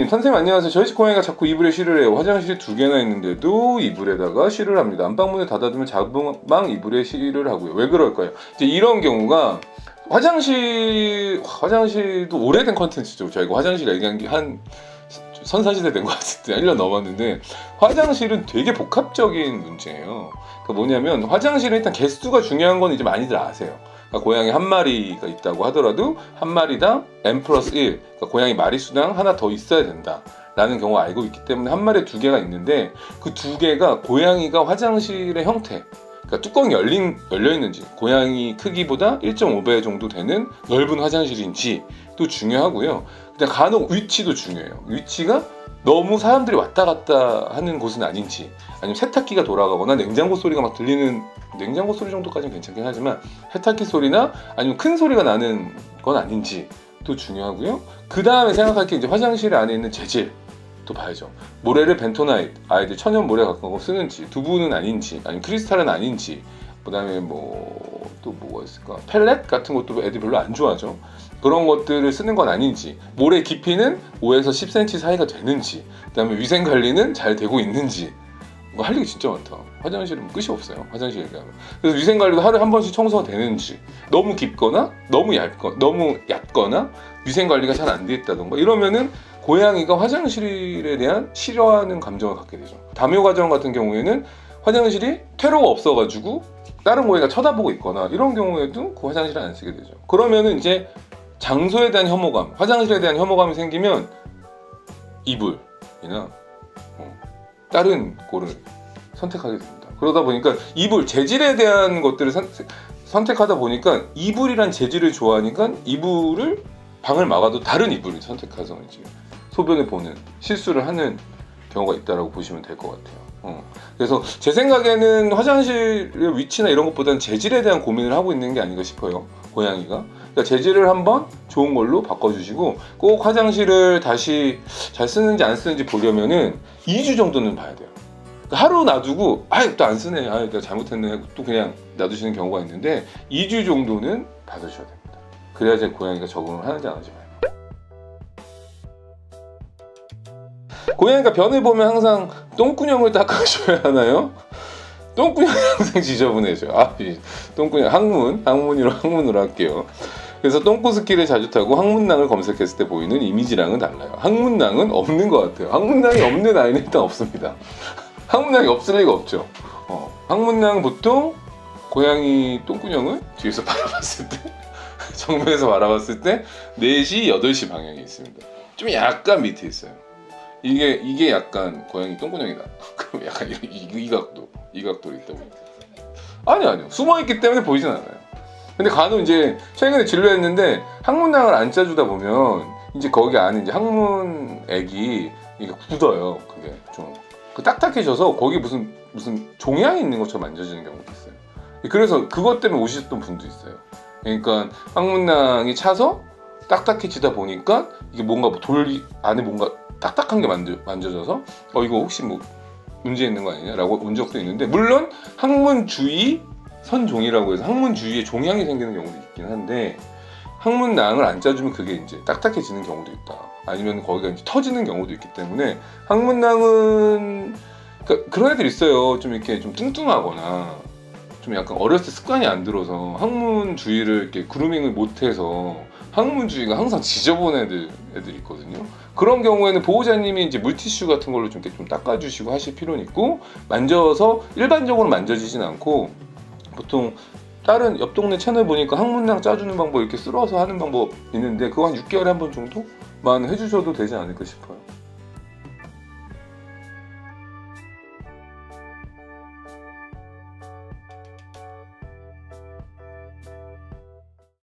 혜진님, 선생님 안녕하세요. 저희 집 고양이가 자꾸 이불에 쉬를 해요. 화장실이 2개나 있는데도 이불에다가 쉬를 합니다. 안방문을 닫아두면 자방 이불에 쉬를 하고요. 왜 그럴까요? 이제 이런 경우가 화장실도 오래된 컨텐츠죠. 저희가 화장실 얘기한 게 한 선사시대 된 것 같은데 1년 넘었는데, 화장실은 되게 복합적인 문제예요. 그러니까 뭐냐면 화장실은 일단 개수가 중요한 건 이제 많이들 아세요. 그러니까 고양이 한 마리가 있다고 하더라도 한 마리당 n+1, 그러니까 고양이 마리수당 하나 더 있어야 된다 라는 경우 알고 있기 때문에 한 마리에 2개가 있는데, 그 2개가 고양이가 화장실의 형태, 그러니까 뚜껑이 열려 있는지, 고양이 크기보다 1.5배 정도 되는 넓은 화장실인지도 중요하고요. 그냥 간혹 위치도 중요해요. 위치가 너무 사람들이 왔다 갔다 하는 곳은 아닌지, 아니면 세탁기가 돌아가거나 냉장고 소리가 막 들리는, 냉장고 소리 정도까지는 괜찮긴 하지만 세탁기 소리나 아니면 큰 소리가 나는 건 아닌지도 중요하고요. 그 다음에 생각할 게 이제 화장실 안에 있는 재질 또 봐야죠. 모래를 벤토나이트, 아이들 천연 모래 같은 거 쓰는지, 두부는 아닌지, 아니면 크리스탈은 아닌지, 그 다음에 뭐 또 뭐가 있을까, 펠렛 같은 것도 애들 별로 안 좋아하죠. 그런 것들을 쓰는 건 아닌지, 모래 깊이는 5에서 10cm 사이가 되는지, 그 다음에 위생 관리는 잘 되고 있는지, 뭐 할 얘기 진짜 많다. 화장실은 끝이 없어요. 화장실 얘기하면. 그래서 위생 관리도 하루에 한 번씩 청소가 되는지, 너무 깊거나 너무 얕거나 위생 관리가 잘 안 돼 있다던가 이러면은 고양이가 화장실에 대한 싫어하는 감정을 갖게 되죠. 다묘 가정 같은 경우에는 화장실이 퇴로가 없어가지고 다른 고양이가 쳐다보고 있거나 이런 경우에도 그 화장실을 안 쓰게 되죠. 그러면은 이제 장소에 대한 혐오감, 화장실에 대한 혐오감이 생기면 이불이나 다른 곳을 선택하게 됩니다. 그러다 보니까 이불 재질에 대한 것들을 선택하다 보니까 이불이란 재질을 좋아하니까 이불을 방을 막아도 다른 이불을 선택해서 이제 소변을 보는 실수를 하는 경우가 있다라고 보시면 될 것 같아요. 그래서 제 생각에는 화장실의 위치나 이런 것보다는 재질에 대한 고민을 하고 있는 게 아닌가 싶어요. 고양이가. 그러니까 재질을 한번 좋은 걸로 바꿔주시고, 꼭 화장실을 다시 잘 쓰는지 안 쓰는지 보려면은 2주 정도는 봐야 돼요. 그러니까 하루 놔두고 또 안 쓰네, 내가 잘못했네 하고 또 그냥 놔두시는 경우가 있는데 2주 정도는 봐주셔야 됩니다. 그래야 제 고양이가 적응을 하는지 안 하는지 봐요. 고양이가 변을 보면 항상 똥구녕을 닦아줘야 하나요? 똥구녕이 항상 지저분해져요. 똥구녕, 항문으로 할게요. 그래서 똥구스키를 자주 타고 항문낭을 검색했을 때 보이는 이미지랑은 달라요. 항문낭은 없는 것 같아요. 항문낭이 없는 아이는 일단 없습니다. 항문낭이 없을 리가 없죠. 항문낭은 보통 고양이 똥구녕을 뒤에서 바라봤을 때, 정면에서 바라봤을 때 4시, 8시 방향에 있습니다. 좀 약간 밑에 있어요. 이게 약간 고양이 똥구녕이다. 그럼 약간 이 각도로 있다고. 아니요. 숨어있기 때문에 보이진 않아요. 근데 간혹 이제 최근에 진료했는데 항문낭을 안 짜주다 보면 이제 거기 안에 이제 항문액이 이게 굳어요. 그게 좀 딱딱해져서 거기 무슨 종양이 있는 것처럼 만져지는 경우도 있어요. 그래서 그것 때문에 오셨던 분도 있어요. 그러니까 항문낭이 차서 딱딱해지다 보니까 이게 뭔가 돌 안에 뭔가 딱딱한 게 만져져서 이거 혹시 뭐 문제 있는 거 아니냐라고 온 적도 있는데, 물론 항문 주위 선종이라고 해서 항문 주위에 종양이 생기는 경우도 있긴 한데, 항문낭을 안 짜주면 그게 이제 딱딱해지는 경우도 있다. 아니면 거기가 이제 터지는 경우도 있기 때문에 항문낭은 그런 애들 있어요. 좀 이렇게 좀 뚱뚱하거나 좀 약간 어렸을 때 습관이 안 들어서 항문 주위를 이렇게 그루밍을 못해서 항문 주위가 항상 지저분한 애들이 있거든요. 그런 경우에는 보호자님이 이제 물티슈 같은 걸로 좀 이렇게 좀 닦아주시고 하실 필요는 있고, 만져서 일반적으로 만져지진 않고, 보통 다른 옆 동네 채널 보니까 항문낭 짜주는 방법 이렇게 쓸어서 하는 방법 있는데, 그거 한 6개월에 한 번 정도만 해주셔도 되지 않을까 싶어요.